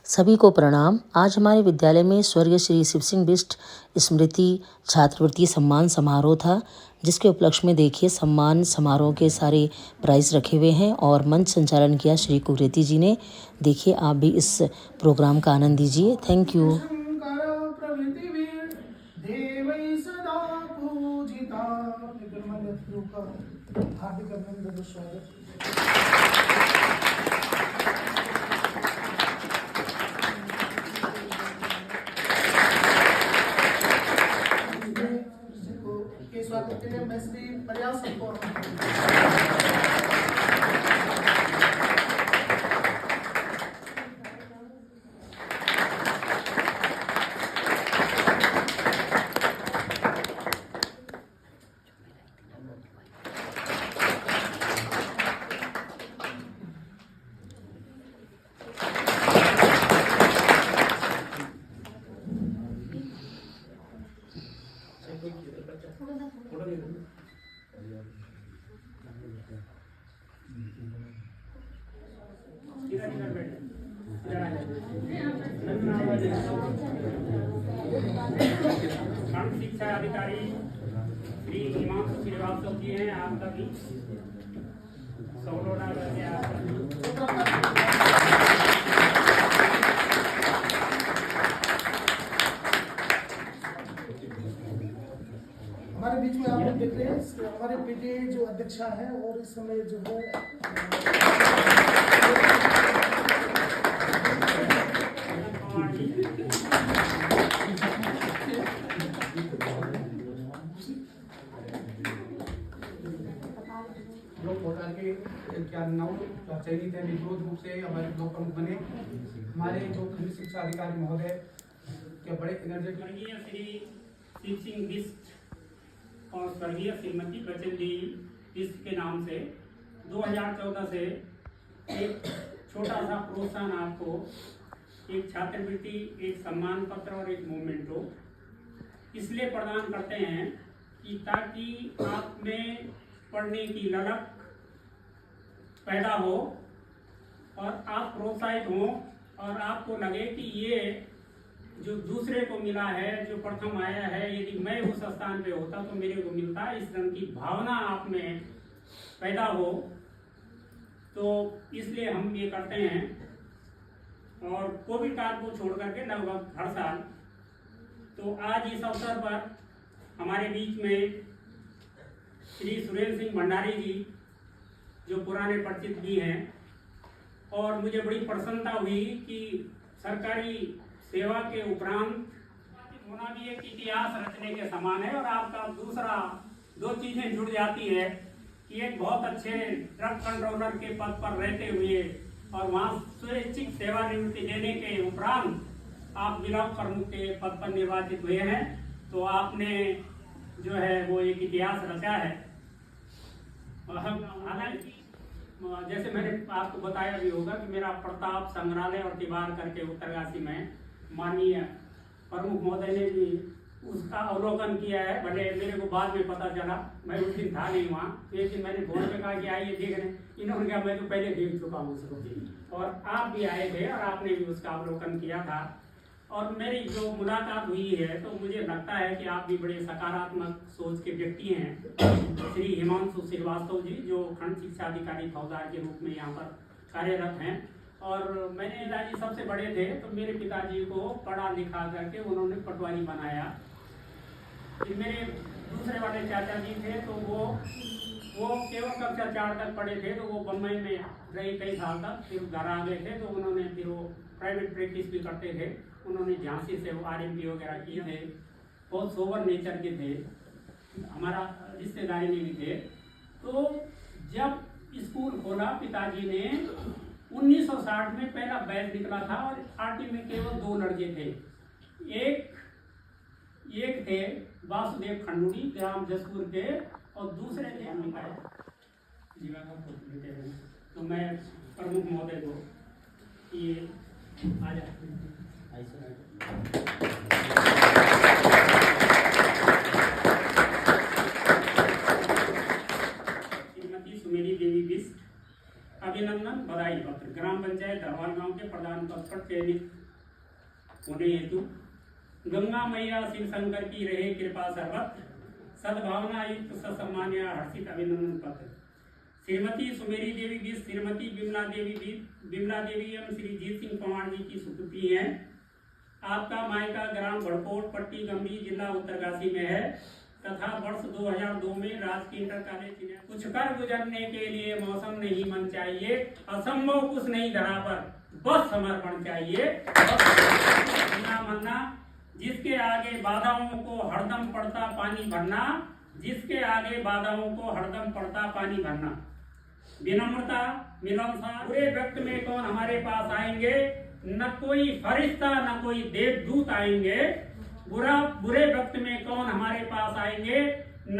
सभी को प्रणाम। आज हमारे विद्यालय में स्वर्गीय श्री शिव सिंह बिष्ट स्मृति छात्रवृत्ति सम्मान समारोह था, जिसके उपलक्ष्य में देखिए सम्मान समारोह के सारे प्राइज रखे हुए हैं और मंच संचालन किया श्री कुरेती जी ने। देखिए आप भी इस प्रोग्राम का आनंद लीजिए। Thank you. हार्दिक अभिनंदन, स्वागत। के स्वागत के लिए मैं श्री प्रयास शिक्षा अधिकारी श्री हिमांशु श्रीवास्तव जी हैं। आपका भी सौलोना करके हमारे बीच में आप लोग देख रहे हैं हमारे पीटीए जो अध्यक्षा है और इस समय जो है क्या नौ चयनित है, विरोध रूप से हमारे दो प्रमुख बने। हमारे जो खंड शिक्षा अधिकारी महोदय के बड़े एनर्जेटिक स्वर्गीय श्री शिव सिंह बिष्ट और स्वर्गीय श्रीमती बचन जी बिष्ट के नाम से 2014 से एक छोटा सा प्रोत्साहन आपको, एक छात्रवृत्ति, एक सम्मान पत्र और एक मोमेंटो इसलिए प्रदान करते हैं कि ताकि आप में पढ़ने की ललक पैदा हो और आप प्रोत्साहित हों और आपको लगे कि ये जो दूसरे को मिला है, जो प्रथम आया है, यदि मैं उस स्थान पे होता तो मेरे को मिलता, इस तरह की भावना आप में पैदा हो। तो इसलिए हम ये करते हैं और कोविड काल को छोड़ करके लगभग हर साल। तो आज इस अवसर पर हमारे बीच में श्री सुरेंद्र सिंह भंडारी जी, जो पुराने परिचित भी हैं, और मुझे बड़ी प्रसन्नता हुई कि सरकारी सेवा के उपरांत होना भी एक इतिहास रचने के समान है। और आपका दूसरा दो चीजें जुड़ जाती है कि एक बहुत अच्छे ड्रग कंट्रोलर के पद पर रहते हुए और वहाँ स्वैच्छिक सेवानिवृत्ति देने के उपरांत आप ब्लॉक प्रमुख के पद पर निर्वाचित हुए हैं। तो आपने जो है वो एक इतिहास रचा है। हालांकि जैसे मैंने आपको बताया भी होगा कि मेरा प्रताप संग्रहालय और दीवार करके उत्तरकाशी में माननीय प्रमुख महोदय ने भी उसका अवलोकन किया है। भले मेरे को बाद में पता चला, मैं उस दिन था नहीं वहाँ। तो एक दिन मैंने फोन पे कहा कि आइए देखने, इन्होंने कहा मैं तो पहले देख चुका हूँ उसको। और आप भी आए थे और आपने भी उसका अवलोकन किया था। और मेरी जो मुलाकात हुई है तो मुझे लगता है कि आप भी बड़े सकारात्मक सोच के व्यक्ति हैं। श्री हिमांशु श्रीवास्तव जी, जो खंड शिक्षा अधिकारी फौजदार के रूप में यहाँ पर कार्यरत हैं। और मैंने पिताजी सबसे बड़े थे तो मेरे पिताजी को पढ़ा लिखा करके उन्होंने पटवारी बनाया। फिर मेरे दूसरे वाले चाचा जी थे तो वो केवल कक्षा 4 तक पढ़े थे, तो वो बम्बई में रहे कई साल तक। फिर घर आ गए थे तो उन्होंने फिर वो प्राइवेट प्रैक्टिस भी करते थे। उन्होंने झांसी से RMP वगैरह किए थे। बहुत सोबर नेचर के थे, हमारा रिश्तेदारी में भी थे। तो जब स्कूल खोला पिताजी ने 1960 में पहला बैच निकला था और RT में केवल 2 लड़के थे। एक थे वासुदेव खंडूड़ी, ग्राम जसपुर के, और दूसरे थे जीवा का बेटे हैं। तो मैं प्रमुख महोदय को ये आ जाते हैं। श्रीमती सुमेरी देवी बिष्ट, अभिनंदन बधाई पत्र ग्राम पंचायत धरवाल गांव के प्रधान पद पद पर चयनित होने हेतु गंगा मैया शिव शंकर की रहे कृपा सर्वत्र, सद्भावना युक्त ससम्मान्य हर्षित अभिनंदन पत्र। श्रीमती सुमेरी देवी बिष्ट, श्रीमती बिमला देवी एवं श्री जीत सिंह पवार जी की सुपुत्री हैं। आपका मायका ग्राम भड़कोट पट्टी गंभीर जिला उत्तरकाशी में है तथा वर्ष 2002 में राजकीय इंटर कॉलेज। कुछ कर गुजरने के लिए मौसम नहीं मन चाहिए, असंभव कुछ नहीं धरा पर बस समर्पण चाहिए। बिना मरना, जिसके आगे बाधाओं को हरदम पड़ता पानी भरना, जिसके आगे बाधाओं को हरदम पड़ता पानी भरना। विनम्रता, मिलनसार, बुरे वक्त में कौन हमारे पास आएंगे, न कोई फरिश्ता न कोई देवदूत आएंगे। बुरे वक्त में कौन हमारे पास आएंगे, न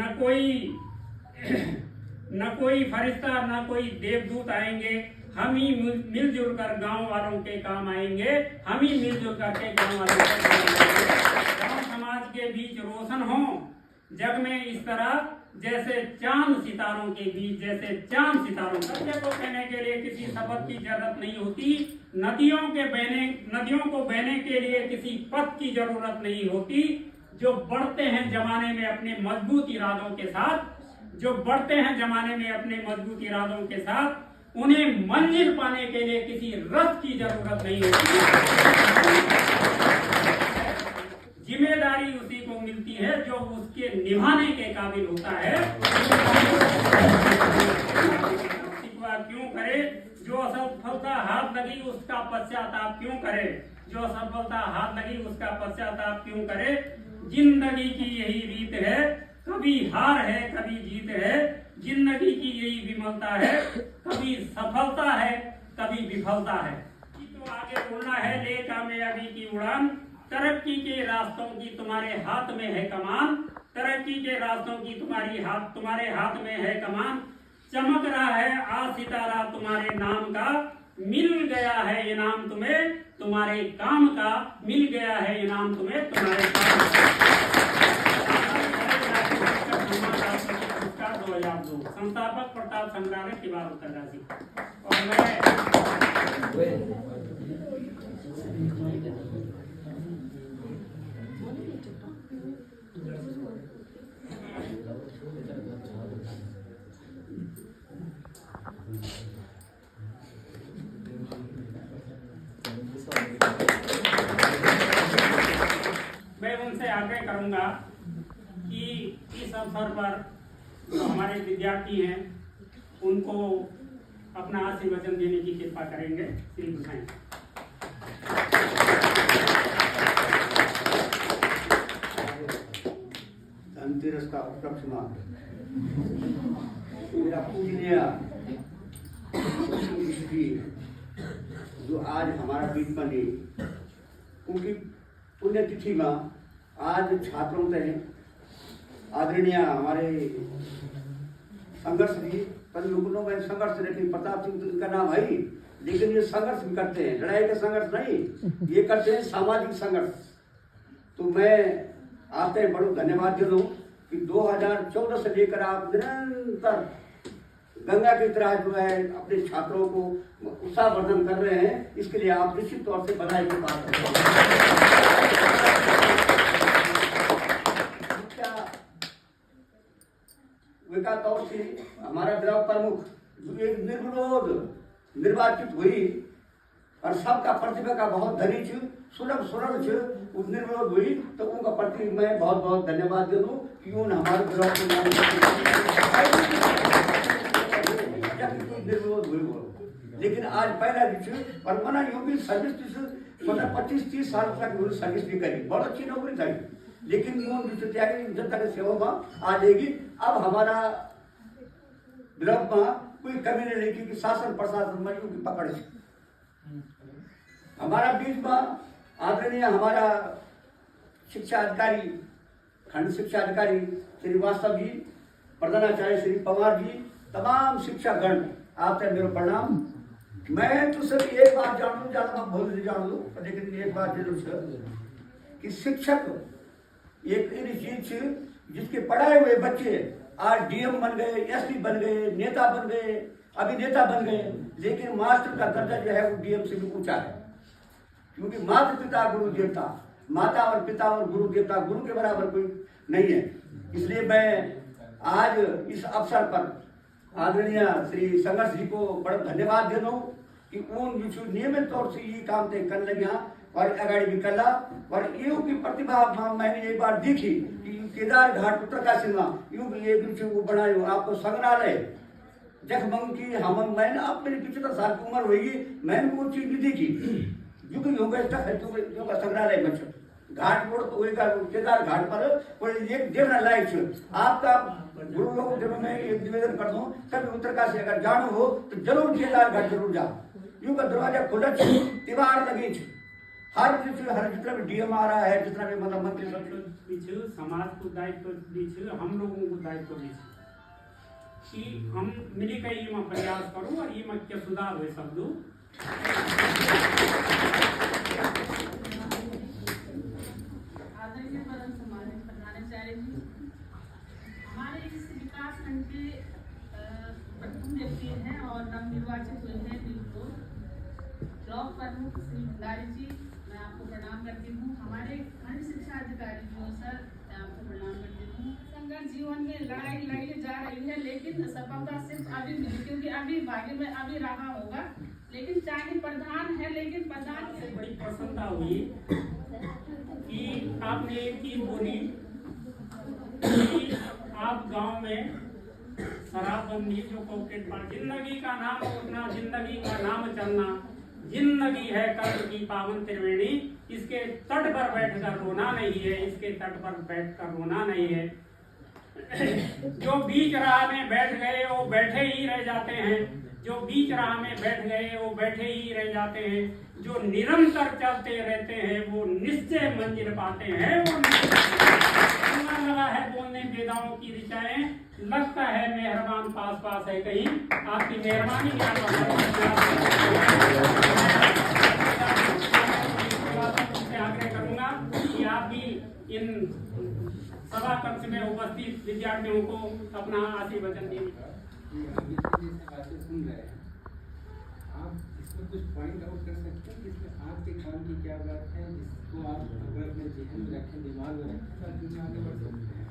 कोई फरिश्ता न कोई देवदूत आएंगे। हम ही मिलजुल कर गांव वालों के काम आएंगे, हम ही मिलजुल करके गांव वालों के काम आएंगे। गांव समाज के बीच रोशन हो जग में इस तरह जैसे चांद सितारों के बीच, जैसे चांद सितारों। सत्य को कहने के लिए किसी शब्द की जरूरत नहीं होती, नदियों को बहने के लिए किसी पथ की जरूरत नहीं होती। जो बढ़ते हैं जमाने में अपने मजबूत इरादों के साथ, जो बढ़ते हैं जमाने में अपने मजबूत इरादों के साथ, उन्हें मंजिल पाने के लिए किसी रथ की जरूरत नहीं होती। जिम्मेदारी उसी को मिलती है जो उसके निभाने के काबिल होता है। शिकवा क्यों करे, जो असफलता हाथ लगी उसका पश्चाताप क्यों करे, जो असफलता हाथ लगी उसका पश्चाताप क्यों करे। जिंदगी की यही रीत है, कभी हार है कभी जीत है। जिंदगी की यही विमलता है, कभी सफलता है कभी विफलता है। तो आगे उड़ना है ले कामयाबी की उड़ान, तरक्की के रास्तों की तुम्हारे हाथ में है कमान, तरक्की के रास्तों की तुम्हारे हाथ में है कमान। चमक रहा है आज सितारा तुम्हारे नाम का, मिल गया है इनाम तुम्हें तुम्हारे काम का, मिल गया है इनाम तुम्हें तुम्हारे काम का। 2002 संस्थापक प्रताप संग्रहालय तिवार उत्तरकाशी। और मैं उनसे आग्रह करूंगा कि इस अवसर पर जो हमारे विद्यार्थी हैं उनको अपना आशीर्वचन देने की कृपा करेंगे। श्री गुसाई। धनतेरस का उपलक्ष मात्र मेरा पूजनीय जो आज हमारा बीच बने, उनकी पुण्यतिथि में आज छात्रों से आदरणीय हमारे संघर्ष भी लोगों में संघर्ष रखे। प्रताप सिंह तो इनका नाम है ही, लेकिन ये संघर्ष भी करते हैं, लड़ाई का संघर्ष नहीं, ये करते हैं सामाजिक संघर्ष। तो मैं आपसे बड़ा धन्यवाद दे दूं कि 2014 से लेकर आप निरंतर गंगा की तरह जो है अपने छात्रों को उत्साहवर्धन कर रहे हैं। इसके लिए आप निश्चित तौर से बधाई की बात विकास तौर से हमारा ब्लॉक प्रमुख जो एक निर्विरोध निर्वाचित हुई और सबका प्रतिभा का बहुत धनी थी, सुलभ सुलभ निर्विरोध हुई, तो उनका प्रति मैं बहुत बहुत धन्यवाद दे दूं कि उन हमारे ब्लॉक निर्विरोध हुई वो। लेकिन आज पहला और मना यूपी सर्विस 25-30 साल तक सर्विस भी करी, बहुत अच्छी नौकरी था, लेकिन जनता की सेवा में आ जाएगी। अब हमारा ब्लॉक में कोई कमी नहीं रही क्योंकि शासन प्रशासन में की पकड़ है। हमारा बीच में आदरणीय हमारा शिक्षा अधिकारी, खंड शिक्षा अधिकारी श्रीवास्तव जी, प्रधानाचार्य श्री पवार जी, तमाम शिक्षागण, आपसे मेरा प्रणाम। मैं तो सिर्फ एक बात जान लूँ, ज़्यादा मैं बोल नहीं जान लूँ, लेकिन एक बात जरूर है कि शिक्षक एक चीज जिसके पढ़ाए हुए बच्चे आज डीएम बन गए, एसपी बन गए, नेता बन गए, अभिनेता बन गए, लेकिन मास्टर का दर्जा जो है वो डीएम से भी ऊंचा है। क्योंकि माता पिता गुरु देवता, माता और पिता और गुरु देवता, गुरु के बराबर कोई नहीं है। इसलिए मैं आज इस अवसर पर आदरणीय श्री संघर्ष जी को बड़ा धन्यवाद दे दूं कि उन नियमित तौर से ये काम तय कर लगे और अगाड़ी भी कला और योग की प्रतिभा मैंने एक बार देखी कि केदार घाट उत्तरकाशी में योग ये वो बनाए आपको संग्रहालय जखमंग की हम मैंने आप मेरी 75 साल की उम्र होगी, मैंने वो चीज भी देखी क्योंकि योग योग संग्रहालय बच्चों घाट रोड केदार घाट पर कोई एक देखना लायक आपका गुरु लोग जब मैं एक निवेदन कर दूं कभी उत्तरकाशी अगर जानो हो तो जरूर केदार घाट जरूर जाओ। योग का दरवाजा खुला तिवार लगे हर जितना भी डीएम आ रहा है, जितना भी मतलब मंत्री सब समाज को दायित्व दीजिए, हम लोगों को दायित्व दीजिए कि हम मिली कई में प्रयास करूं और ये मत के सुधार हुए सब लोग। आदरणीय परम सम्मानित प्रधानाचार्य जी, हमारे इस विकास खंड के प्रथम व्यक्ति हैं और नवनिर्वाचित हुए हैं ब्लॉक प्रमुख श्री भंडारी जी, मैं आपको प्रणाम करती हूँ। हमारे खंड शिक्षा अधिकारी जो सर, मैं आपको प्रणाम करती हूँ। संघर्ष जीवन में लड़ाई लड़ी जा रही है, लेकिन सफलता सिर्फ अभी मिली क्योंकि अभी भाग्य में अभी रहा होगा, लेकिन चाहे प्रधान है लेकिन प्रधान से बड़ी प्रसन्नता हुई कि आपने एक चीज बोली कि आप गांव में शराबबंदी जो पॉकेट पर जिंदगी का नाम उठना, जिंदगी का नाम चलना, जिंदगी है कर्म की पावन त्रिवेणी, इसके तट पर बैठकर रोना नहीं है, इसके तट पर बैठकर रोना नहीं है। जो बीच राह में बैठ गए वो बैठे ही रह जाते हैं, जो बीच राह में बैठ गए वो बैठे ही रह जाते हैं, जो निरंतर चलते रहते हैं वो निश्चय मंजिल पाते हैं। वो लगा है बोलने वेदाओं की ऋचाएं, लगता है मेहरबान पास पास है कहीं, आपकी मेहरबानी आग्रह करूंगा कि आप भी इन सभा कक्ष में उपस्थित विद्यार्थियों को अपना आशीर्वचन दें। बातें सुन रहे हैं आप, इसमें कुछ पॉइंट आउट कर सकते हैं इसमें आपके काम की क्या बात है जिसको आप अगर अपने जहन में रखें, दिमाग में रखें तो दुनिया आगे बढ़ सकते हैं।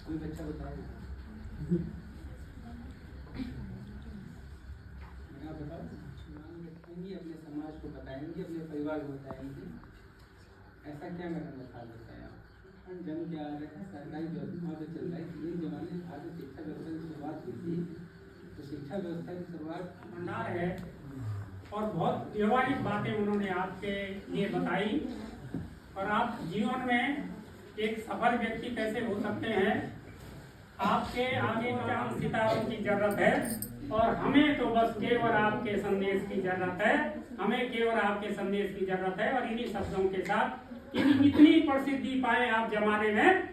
कोई बच्चा बताए, आप बताओ, रखेंगे अपने समाज को बताएंगे, अपने परिवार को बताएंगे, ऐसा क्या मैडम बता देता है आप जन क्या आ रहे हैं, सरकारी व्यवस्था से चल रहा है। एक जमाने में आज शिक्षा व्यवस्था की शुरुआत हुई थी, तो शिक्षा व्यवस्था की शुरुआत भंडार है और बहुत व्यवहारिक बातें उन्होंने आपके लिए बताई और आप जीवन में एक सफल व्यक्ति कैसे हो सकते हैं, आपके आगे चांद सितारों की जरूरत है और हमें तो बस केवल आपके संदेश की जरूरत है, हमें केवल आपके संदेश की जरूरत है। और इन्हीं शब्दों के साथ इतनी प्रसिद्धि पाए आप जमाने में,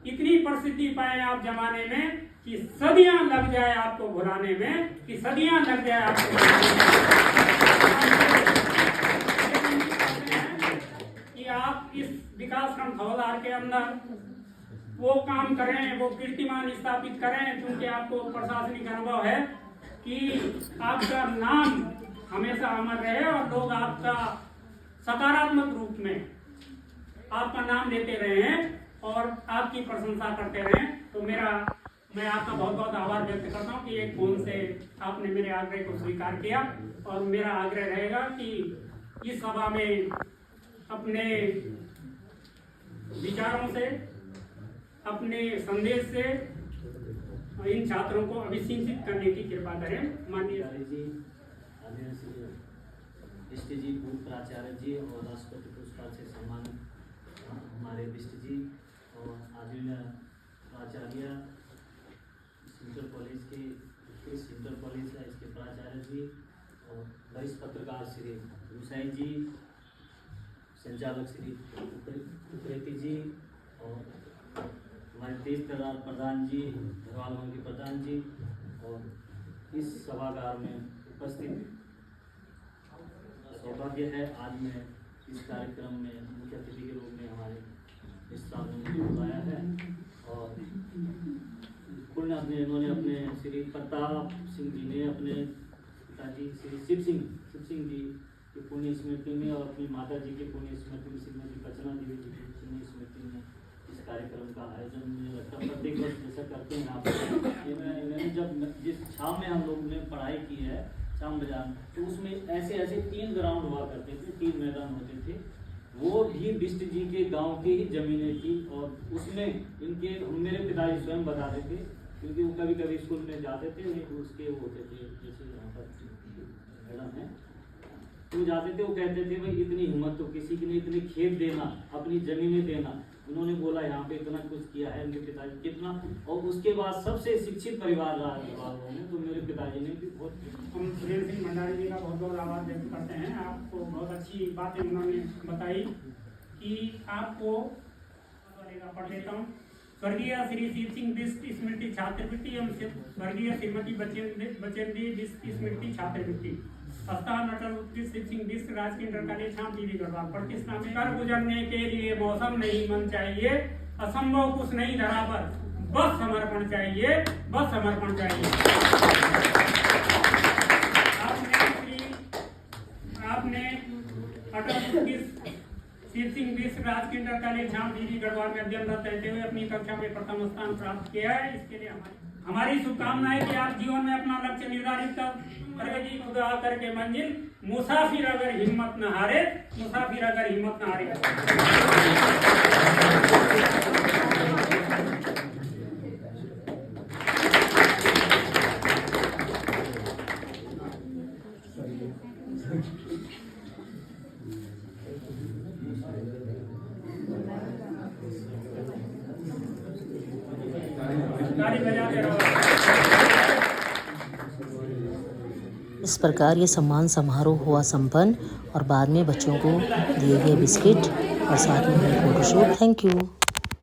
इतनी प्रसिद्धि पाए आप जमाने में कि सदियां लग जाए आपको भुलाने में, कि सदियां लग जाए आपको कि आप इस विकास खंड धौलार के अंदर वो काम करें, वो कीर्तिमान स्थापित करें, क्योंकि आपको प्रशासनिक अनुभव है कि आपका नाम हमेशा अमर रहे और लोग आपका सकारात्मक रूप में आपका नाम लेते रहे हैं और आपकी प्रशंसा करते रहे। तो मैं आपका बहुत बहुत आभार व्यक्त करता हूँ कि एक फोन से आपने मेरे आग्रह को स्वीकार किया और मेरा आग्रह रहेगा कि इस सभा में अपने विचारों से, अपने संदेश से इन छात्रों को अभिसिंचित करने की कृपा करें। माननीय जी, आदरणीय श्री एसटी जी, पूर्व प्राचार्य जी और राष्ट्रपति पुरस्कार से सम्मानित हमारे बिष्ट जी और आदरणीय प्राचार्य सेंट्रल कॉलेज के सेंट्रल कॉलेज का इसके प्राचार्य जी और वरिष्ठ पत्रकार श्री गुसाई जी, संचालक श्री उप्रेती जी और हमारे तेज प्रधान जी, धरवाल भवन के प्रधान जी और इस सभागार में उपस्थित सौभाग्य है आज मैं इस कार्यक्रम में मुख्य अतिथि के रूप में हमारे विस्तार ने बुलाया है और इन्होंने अपने श्री प्रताप सिंह जी ने अपने पिताजी श्री शिव सिंह जी की पुण्य स्मृति में और अपनी माता जी की पुण्य स्मृति में श्रीमती बचना देवी जी की पुण्य स्मृति में इस कार्यक्रम का आयोजन मुझे लगता है प्रत्येक वर्ष जैसा करते हैं यहाँ पर। मैंने जब जिस शाम में हम लोग ने पढ़ाई की है शाम बाजार में, तो उसमें ऐसे ऐसे 3 ग्राउंड हुआ करते थे, 3 मैदान होते थे, वो भी बिष्ट जी के गांव की ही जमीनें थी। और उसमें इनके मेरे पिताजी स्वयं बताते थे, क्योंकि वो कभी कभी स्कूल में जाते थे, उसके वो होते थे जैसे यहाँ पर मैडम है तो जाते थे, वो कहते थे भाई इतनी हिम्मत तो किसी की नहीं, इतने खेत देना, अपनी जमीनें देना। उन्होंने बोला यहाँ पे इतना कुछ किया है उनके पिताजी कितना, और उसके बाद सबसे शिक्षित परिवार रहा है तो मेरे पिताजी ने भी बहुत। हम सुरेंद्र सिंह भंडारी जी का बहुत बहुत आभार व्यक्त करते हैं। आपको बहुत अच्छी बातें उन्होंने बताई कि आपको पढ़ लेता हूँ। स्वर्गीय श्री शिव सिंह बिष्ट स्मृति छात्रवृत्ति एवं स्वर्गीय श्रीमती बचेंद्री बिष्ट स्मृति छात्रवृत्ति स्थान अटल उत्कृष्ट शिव सिंह बिष्ट राजकीय इंटर कॉलेज छाम पीली गढ़वाल। प्रतिष्ठा में कर गुजरने के लिए मौसम नहीं मन चाहिए, असंभव कुछ नहीं धरा पर, बस समर्पण चाहिए, बस समर्पण चाहिए। आपने अटल उत्कृष्ट शिव सिंह बिष्ट राजकीय इंटर कॉलेज छाम पीली गढ़वाल में अध्ययनरत रहते हुए अपनी कक्षा में प्रथम स्थान प्राप्त किया है। इसके लिए हमारी शुभकामनाएं कि आप जीवन में अपना लक्ष्य निर्धारित प्रगति खुदा करके मंजिल, मुसाफिर अगर हिम्मत न हारे, मुसाफिर अगर हिम्मत न हारे। ताली बजाते रहो। इस प्रकार ये सम्मान समारोह हुआ संपन्न और बाद में बच्चों को दिए गए बिस्किट और साथ में फोटोशूट। Thank you.